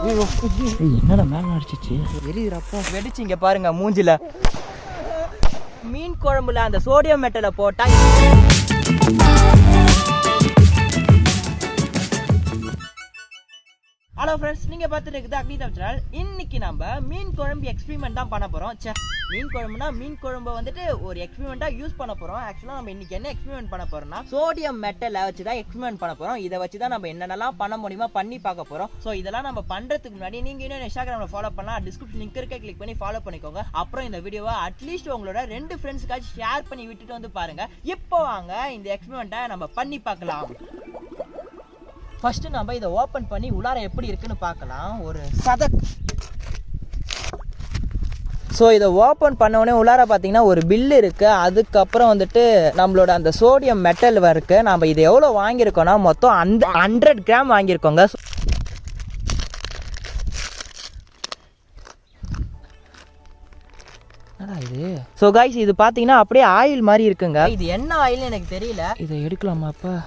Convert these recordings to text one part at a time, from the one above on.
என்னடா மேல அடிச்சிச்சு எரியுறப்பா வெடிச்சு இங்க பாருங்க மூஞ்சில. மீன் குழம்புல அந்த சோடியம் மெட்டலை போட்டா ஹலோ ஃப்ரெண்ட்ஸ், நீங்க பார்த்துட்டு இருக்குது அக்னி சேனல். இன்னைக்கு நம்ம மீன் குழம்பு எக்ஸ்பெரிமெண்ட் தான் பண்ண போறோம். மீன் குழம்புனா மீன் குழம்பு வந்துட்டு ஒரு எக்ஸ்பெரிமெண்டா யூஸ் பண்ண போறோம். ஆக்சுவலா நம்ம இன்னைக்கு என்ன எக்ஸ்பெரிமெண்ட் பண்ண போறோம்னா சோடியம் மெட்டலை வச்சு தான் எக்ஸ்பெரிமெண்ட் பண்ண போறோம். இதை வச்சு தான் நம்ம என்னென்னலாம் பண்ண முடியுமா பண்ணி பார்க்க போறோம். ஸோ இதெல்லாம் நம்ம பண்றதுக்கு முன்னாடி நீங்க இன்னும் இன்ஸ்டாகிராம்ல ஃபாலோ பண்ணலாம். டிஸ்கிரிப்ஷன் லிங்க் இருக்க கிளிக் பண்ணி ஃபாலோ பண்ணிக்கோங்க. அப்புறம் இந்த வீடியோவை அட்லீஸ்ட் உங்களோட 2 ஃப்ரெண்ட்ஸ்க்காச்சும் ஷேர் பண்ணி விட்டுட்டு வந்து பாருங்க. இப்போ வாங்க இந்த எக்ஸ்பெரிமெண்ட்டை நம்ம பண்ணி பார்க்கலாம். ஃபர்ஸ்ட் நம்ம இதை ஓப்பன் பண்ணி உள்ளார எப்படி இருக்குன்னு பார்க்கலாம். ஒரு சதக். ஸோ இதை ஓப்பன் பண்ணோடனே உள்ளார பார்த்தீங்கன்னா ஒரு பில் இருக்குது. அதுக்கப்புறம் வந்துட்டு நம்மளோட அந்த சோடியம் மெட்டல் இருக்குது. நம்ம இது எவ்வளோ வாங்கியிருக்கோம்னா மொத்தம் 100 கிராம் வாங்கியிருக்கோங்க. இது ஸோ கைஸ், இது பார்த்தீங்கன்னா அப்படியே ஆயில் மாதிரி இருக்குங்க. இது என்ன ஆயில்னு எனக்கு தெரியல. இதை எடுக்கலாமாப்பா?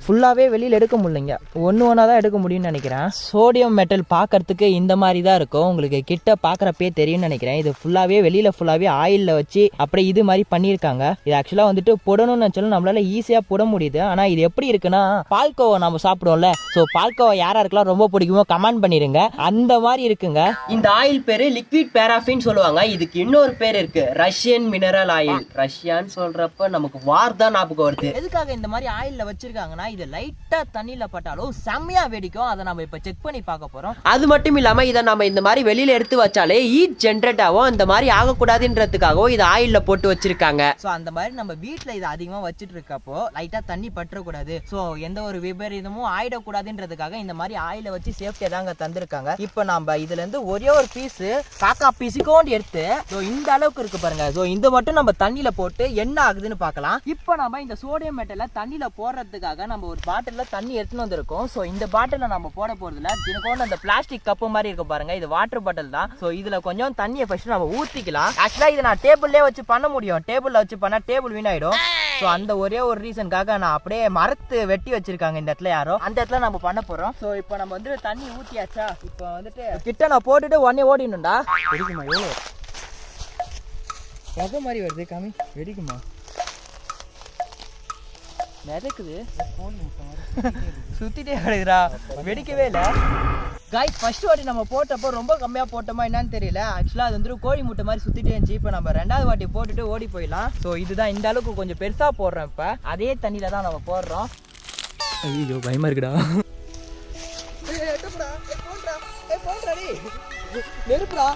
ஃபுல்லாகவே வெளியில் எடுக்க முடியலைங்க, ஒன்று தான் எடுக்க முடியும்னு நினைக்கிறேன். சோடியம் மெட்டல் பார்க்கறதுக்கு இந்த மாதிரி தான் இருக்கும். உங்களுக்கு கிட்ட பார்க்குறப்பே தெரியும்னு நினைக்கிறேன். இது ஃபுல்லாகவே வெளியில் ஃபுல்லாகவே ஆயிலில் வச்சு அப்படியே இது மாதிரி பண்ணியிருக்காங்க. இது ஆக்சுவலாக வந்துட்டு போடணும்னு நினச்சாலும் நம்மளால ஈஸியாக போட முடியுது. ஆனால் இது எப்படி இருக்குன்னா பால்கோவா நம்ம சாப்பிடுவோம்ல, ஸோ பால்கோவா யாருக்கெல்லாம் ரொம்ப பிடிக்குமோ கமெண்ட் பண்ணிடுங்க. அந்த மாதிரி இருக்குங்க. இந்த ஆயில் பேர் லிக்விட் பேராஃபின் சொல்லுவாங்க. இதுக்கு இன்னொரு பேர் இருக்கு, ரஷ்யன் மினரல் ஆயில். ரஷ்யான்னு சொல்றப்ப நமக்கு வார் தான் ஞாபகம் வருது. எதுக்காக இந்த மாதிரி ஆயில்ல வச்சிருக்காங்கன்னா இது லைட்டா தண்ணியில பட்டாலும் செம்மையா வெடிக்கும். அதை நம்ம இப்ப செக் பண்ணி பார்க்க போறோம். அது மட்டும் இல்லாம இதை நம்ம இந்த மாதிரி வெளியில எடுத்து வச்சாலே ஹீட் ஜென்ரேட் ஆகும். இந்த மாதிரி ஆகக்கூடாதுன்றதுக்காகவும் இது ஆயில்ல போட்டு வச்சிருக்காங்க. சோ அந்த மாதிரி நம்ம வீட்டுல இதை அதிகமா வச்சிட்டு இருக்கப்போ லைட்டா தண்ணி பற்றக்கூடாது, சோ எந்த ஒரு விபரீதமும் ஆயிடக்கூடாதுன்றதுக்காக இந்த மாதிரி ஆயில வச்சு சேஃப்டியா தாங்க தந்திருக்காங்க. இப்ப நம்ம இதுல இருந்து ஒரே ஒரு பீஸ் காக்கா பீஸுக்கோண்டு எடுத்து இந்த அளவுக்கு இருக்கு பாருங்க. சோ இந்த மட்டும் நம்ம தண்ணியில போட்டு என்ன ஆகுதுன்னு பார்க்கலாம். இப்ப நம்ம இந்த சோடியம் மெட்டலை தண்ணியில போடுறதுக்காக நம்ம ஒரு பாட்டில தண்ணி எடுத்துன்னு வந்திருக்கோம். சோ இந்த பாட்டில நம்ம போட போறதுல இதுக்கு அந்த பிளாஸ்டிக் கப்பு மாதிரி இருக்கு பாருங்க, இது வாட்டர் பாட்டில் தான். சோ இதுல கொஞ்சம் தண்ணியை ஃபர்ஸ்ட் நம்ம ஊத்திக்கலாம். ஆக்சுவலா இதை நான் டேபிள்லயே வச்சு பண்ண முடியும், டேபிள்ல வச்சு பண்ணா டேபிள் வீணாயிடும். சோ அந்த ஒரே ஒரு ரீசனுக்காக நான் அப்படியே மரத்து வெட்டி வச்சிருக்காங்க இந்த இடத்துல யாரோ, அந்த இடத்துல நம்ம பண்ண போறோம். சோ இப்போ நம்ம வந்து தண்ணி ஊத்தியாச்சா, இப்போ வந்துட்டு கிட்ட நான் போட்டுட்டு உடனே ஓடிடணும்டா. வெடிக்குமா? எவ்வளோ எதை மாதிரி வருது காமி? வெடிக்குமா? மிதக்குது, சுத்திட்டே கிடக்குறா, வெடிக்கவே இல்லை. காய்ஸ், ஃபர்ஸ்ட் வாட்டி நம்ம போட்டப்போ ரொம்ப கம்மியாக போட்டோமா என்னன்னு தெரியல. ஆக்சுவலாக அது வந்து கோழி முட்டை மாதிரி சுத்திட்டே இருந்துச்சு. இப்போ நம்ம 2வது வாட்டி போட்டுட்டு ஓடி போயிடலாம். ஸோ இதுதான் இந்த அளவுக்கு கொஞ்சம் பெருசாக போடுறோம். இப்போ அதே தண்ணியில தான் நம்ம போடுறோம். ஐயோ பயமா இருக்குடா. நெருப்புடா.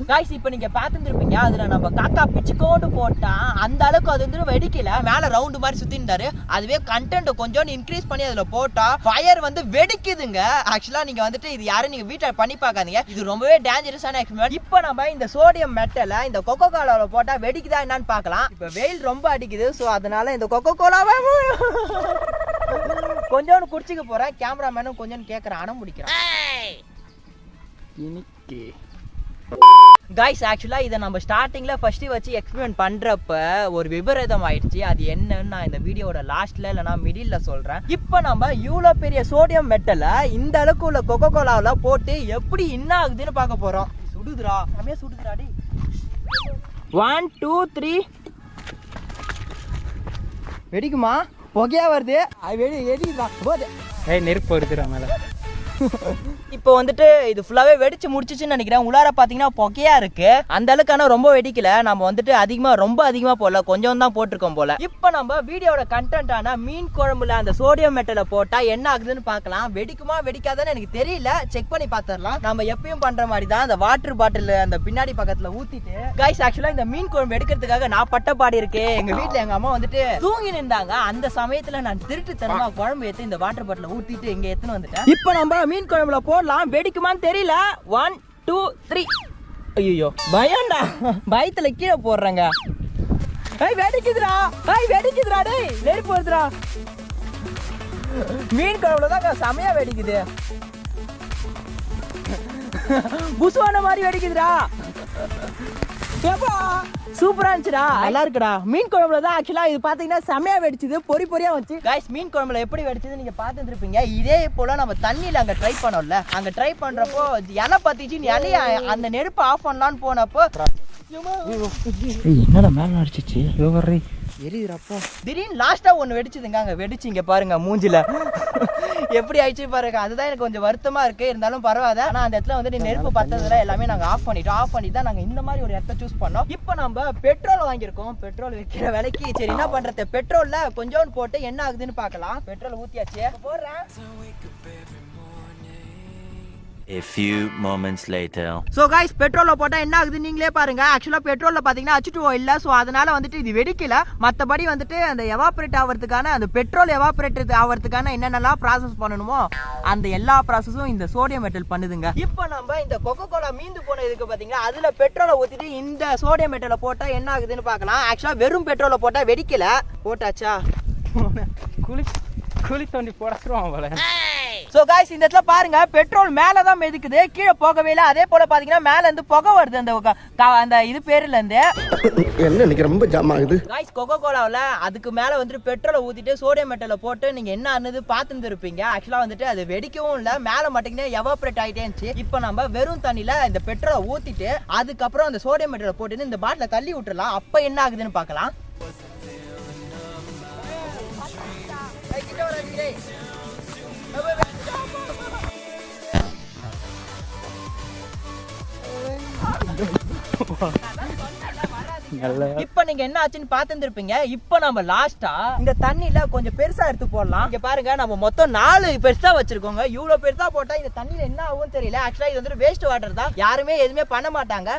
காய்ஸ், இப்போ நீங்க பார்த்துருப்பீங்க, அதுல நம்ம காக்கா பிச்சுக்கோண்டு போட்டா அந்த அளவுக்கு அது வந்து வெடிக்கல. மேல ரவுண்டு மாதிரி சுத்தின்றாரு. அதுவே கண்டென்ட் கொஞ்சம் இன்க்ரீஸ் பண்ணி அதுல போட்டா ஃபயர் வந்து வெடிக்குதுங்க. ஆக்சுவலா நீங்க வந்துட்டு இது யாரும் நீங்க வீட்டுல பண்ணி பார்க்காதீங்க, இது ரொம்பவே டேஞ்சரஸான எக்ஸ்பெரிமெண்ட். இப்போ நம்ம இந்த சோடியம் மெட்டலை இந்த கொக்கோ கோலாவில் போட்டா வெடிக்குதா என்னன்னு பார்க்கலாம். இப்போ வெயில் ரொம்ப அடிக்குது, ஸோ அதனால இந்த கொக்கோ கோலாவை கொஞ்சோன்னு குடிச்சுக்க போறேன். கேமராமேனும் கொஞ்சம் கேட்கறேன், அடம் பிடிக்கிறேன். கைஸ், ஆக்சுவலா இதை நம்ம ஸ்டார்டிங்ல ஃபர்ஸ்ட் வச்சு எக்ஸ்பெரிமெண்ட் பண்றப்ப ஒரு விபரீதம் ஆயிடுச்சு. அது என்னன்னு நான் இந்த வீடியோட லாஸ்ட்ல இல்லைனா மிடில்ல சொல்றேன். இப்போ நம்ம இவ்வளவு பெரிய சோடியம் மெட்டலை இந்த அளவுக்கு உள்ள கொக்கோ கோலாவில் போட்டு எப்படி என்ன ஆகுதுன்னு பார்க்க போறோம். சுடுதுரா, அப்படியே சுடுதுரா. டி 1 2 3 வெடிக்குமா? புகையா வருது, வெடிக்குதா? போது நெருப்பு வருதுடா மேல. இப்போ வந்துட்டு இது ஃபுல்லாவே வெடிச்சு முடிச்சிச்சுன்னு நினைக்கிறேன். உள்ளார பாத்தீங்கன்னா புகையா இருக்கு. அந்த அளவுக்கான ரொம்ப வெடிக்கல. நம்ம வந்துட்டு ரொம்ப அதிகமா போடல, கொஞ்சம் தான் போட்டிருக்கோம் போல. இப்போ நம்ம வீடியோட கண்டென்ட்டான மீன் குழம்புல அந்த சோடியம் மெட்டலை போட்டா என்ன ஆகுதுன்னு பார்க்கலாம். வெடிக்குமா வெடிக்காதான்னு எனக்கு தெரியல, செக் பண்ணி பார்த்துடலாம். நம்ம எப்பயும் பண்ற மாதிரி தான் அந்த வாட்டர் பாட்டில் அந்த பின்னாடி பக்கத்துல ஊத்திட்டு. கைஸ், ஆக்சுவலா இந்த மீன் குழம்பு எடுக்கிறதுக்காக நான் பட்டப்பாடி இருக்கேன். எங்க வீட்டுல எங்க அம்மா வந்துட்டு தூங்கி நின்றாங்க. அந்த சமயத்துல நான் திருட்டுத்தனமா குழம்பு ஏத்து இந்த வாட்டர் பாட்டில ஊத்திட்டு இங்க எடுத்துன்னு வந்துட்டேன். இப்போ நம்ம மீன் குழம்புல போடலாம். வெடிக்குமான்னு தெரியல. 1 2 3. ஐயோ பயம்டா, பயத்துல கீழே போடுறாங்க. வெடிக்குதுடா, வெடிக்குதுடா, டேய் நெருப்பு வருதுடா. மீன் குழம்புல தான் செமையா வெடிக்குது. புசுவான மாதிரி வெடிக்குதுடா. சூப்பரா இருந்துச்சுடா, நல்லா இருக்குடா. மீன் குழம்புல தான் ஆக்சுவலா இது பாத்தீங்கன்னா செமையா வெடிச்சது, பொறி பொறியா வச்சு. गाइस மீன் குழம்புல எப்படி வெடிச்சது நீங்க பாத்துட்டு இருப்பீங்க. இதே போல நம்ம தண்ணியில அங்க ட்ரை பண்ணோம்ல, அங்க ட்ரை பண்றப்போ இலை பத்திச்சு, இலைய அந்த நெருப்பு ஆஃப் பண்ணலான்னு போனப்போ என்னடா மேல அடிச்சிச்சு எரியுறப்போ திடீர்னு லாஸ்டா ஒண்ணு வெடிச்சுதுங்க. அங்க வெடிச்சு இங்க பாருங்க மூஞ்சில எப்படி ஆயிடுச்சு பாருங்க. அதுதான் எனக்கு கொஞ்சம் வருத்தமா இருக்கு, இருந்தாலும் பரவாயில்ல. ஆனா அந்த இடத்துல வந்து நெருப்பு பத்ததுல எல்லாமே நாங்க ஆஃப் பண்ணிட்டோம். ஆஃப் பண்ணி தான் நாங்க இந்த மாதிரி ஒரு இடத்த சூஸ் பண்ணோம். இப்போ நம்ம பெட்ரோல் வாங்கியிருக்கோம். பெட்ரோல் வைக்கிற விலைக்கு சரி என்ன பண்றது, பெட்ரோல்ல கொஞ்சோண்டு போட்டு என்ன ஆகுதுன்னு பார்க்கலாம். பெட்ரோல் ஊத்தியாச்சு, போடுறேன். A few moments later. So guys பெட்ரோல்ல போட்டா என்ன ஆகுது நீங்களே பாருங்க. ஆக்சுவலா பெட்ரோல்ல பாத்தீங்கன்னா H2O இல்ல, சோ அதனால வந்துட்டு இது வெடிக்கல. மத்தபடி வந்துட்டு அந்த எவாபரேட் ஆவறதுக்கான அந்த பெட்ரோல் எவாபரேட் ஆவறதுக்கான என்னென்னலாம் ப்ராசஸ் பண்ணணுமோ அந்த எல்லா ப்ராசஸும் இந்த சோடியம் மெட்டல் பண்ணுதுங்க. இப்போ நம்ம இந்த கொக்கோ கோலா மீந்து போன இதுக்கு பாத்தீங்கன்னா அதுல பெட்ரோலை ஊத்திட்டு இந்த சோடியம் மெட்டலை போட்டா என்ன ஆகுதுன்னு பார்க்கலாம். ஆக்சுவலா வெறும் பெட்ரோலை போட்டா வெடிக்கல. போட்டாச்சா குழி தோண்டி போடுறோம் போல. சோ गाइस இந்த இடத்துல பாருங்க பெட்ரோல் மேல தான் மிதக்குது, கீழே போகவே இல்ல. அதே போல பாத்தீங்கன்னா மேல இருந்து புகை வருது அந்த இது பேர்ல இருந்து. என்ன இன்னைக்கு ரொம்ப ஜாம் ஆகுது. गाइस கோகோ கோலாவுல அதுக்கு மேல வந்துட்டு பெட்ரோலை ஊத்திட்டு சோடியம் மெட்டலை போட்டு நீங்க என்ன ஆனது பாத்துட்டு இருப்பீங்க. ஆக்சுவலா வந்துட்டு அது வெடிக்கவும் இல்ல, மேல மட்டும் எவாபரேட் ஆயிட்டே இருந்துச்சு. இப்போ நம்ம வெறும் தண்ணியில இந்த பெட்ரோலை ஊத்திட்டு அதுக்கப்புறம் அந்த சோடியம் மெட்டலை போட்டு இந்த பாட்டில தள்ளி விட்டுறலாம். அப்ப என்ன ஆகுதுன்னு பார்க்கலாம். இப்ப நீங்க என்ன ஆச்சுன்னு பாத்துருப்பீங்க. இப்ப நம்ம லாஸ்டா இந்த தண்ணியில கொஞ்சம் பெருசா எடுத்து போடலாம். இங்க பாருங்க நம்ம மொத்தம் 4 பெருசா வச்சிருக்கோங்க. இவ்வளவு பெருசா போட்டா இந்த தண்ணியில என்ன ஆகும் தெரியல. ஆக்சுவலா இது வந்து வேஸ்ட் வாட்டர் தான், யாருமே எதுவுமே பண்ண மாட்டாங்க.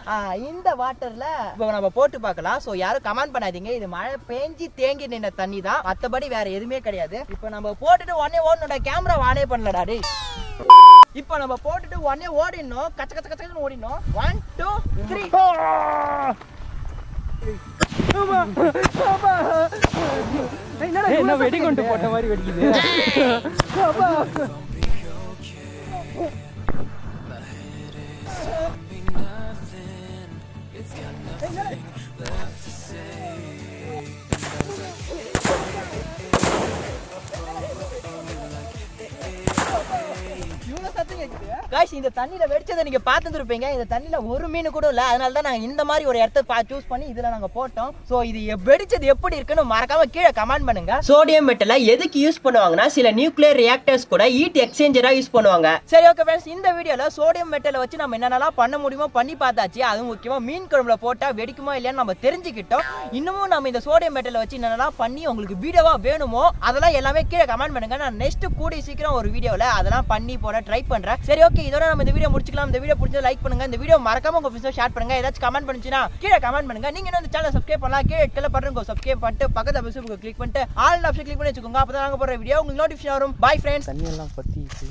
இந்த வாட்டர்ல இப்ப நம்ம போட்டு பார்க்கலாம். சோ யாரும் கமெண்ட் பண்ணாதீங்க, இது மழை பெஞ்சி தேங்கி நின்ன தண்ணி தான், மத்தபடி வேற எதுவுமே கிடையாது. இப்ப நம்ம போட்டுட்டு உடனே ஓடணும்டா, கேமரா வானே பண்ணலடா டேய். இப்போ நம்ம போட்டுட்டு உடனே ஓடிடணும், கச்ச கச்ச கச்சன்னு ஓடிடணும். 1 2 3 என்ன வெடி கொண்டு போட்ட மாதிரி வெடிக்குது. गाइस இந்த தண்ணில வெடிச்சதை நீங்க பாத்துருப்பீங்க. இந்த தண்ணில ஒரு மீன் கூட இல்ல, அதனால தான் நாங்க இந்த மாதிரி ஒரு இடத்தை சூஸ் பண்ணி இதுல நாங்க போட்டோம். சோ இது வெடிச்சது எப்படி இருக்குன்னு மறக்காம கீழே கமெண்ட் பண்ணுங்க. சோடியம் மெட்டலை எதுக்கு யூஸ் பண்ணுவாங்கன்னா சில நியூக்ளியர் ரியாக்டர்ஸ் கூட ஹீட் எக்ஸ்சேஞ்சரா யூஸ் பண்ணுவாங்க. சரி ஓகே फ्रेंड्स, இந்த வீடியோல சோடியம் மெட்டலை வச்சு நம்ம என்னென்னலாம் பண்ண முடியுமோ பண்ணி பார்த்தாச்சு. அது முக்கியமா மீன் குழம்புல போட்டா வெடிக்குமா இல்லையான்னு நம்ம தெரிஞ்சுக்கிட்டோம். இன்னமும் நம்ம இந்த சோடியம் மெட்டலை வச்சு என்னென்னலாம் பண்ணி உங்களுக்கு வீடியோவா வேணுமோ அதெல்லாம் எல்லாமே கீழே கமெண்ட் பண்ணுங்க. நான் நெக்ஸ்ட் கூடி சீக்கிரம் ஒரு வீடியோல அதெல்லாம் பண்ணி போட ட்ரை பண்றேன். சரி ஓகே, இதோட நம்ம இந்த வீடியோ முடிச்சுக்கலாம். இந்த வீடியோ பிடிச்சா லைக் பண்ணுங்க, இந்த வீடியோ மறக்காம உங்க ஃப்ரெண்ட்ஸோட ஷேர் பண்ணுங்க. ஏதாச்சும் கமெண்ட் பண்ணுச்சுனா கீழே கமெண்ட் பண்ணுங்க. நீங்க இந்த சேனலை சப்ஸ்கிரைப் பண்ணலாம், கீழே பட்டனுக்கு சப்ஸ்கிரைப் பண்ணிட்டு பக்கத்துல பெல் சிம்பல் கிளிக் பண்ணிட்டு ஆல் ஆப்ஷன் கிளிக் பண்ணி வச்சுக்கோங்க. அப்பதான் நாங்க போடுற வீடியோ உங்களுக்கு நோட்டிஃபிகேஷன் வரும். Bye friends. தண்ணி எல்லாம் பத்திச்சு.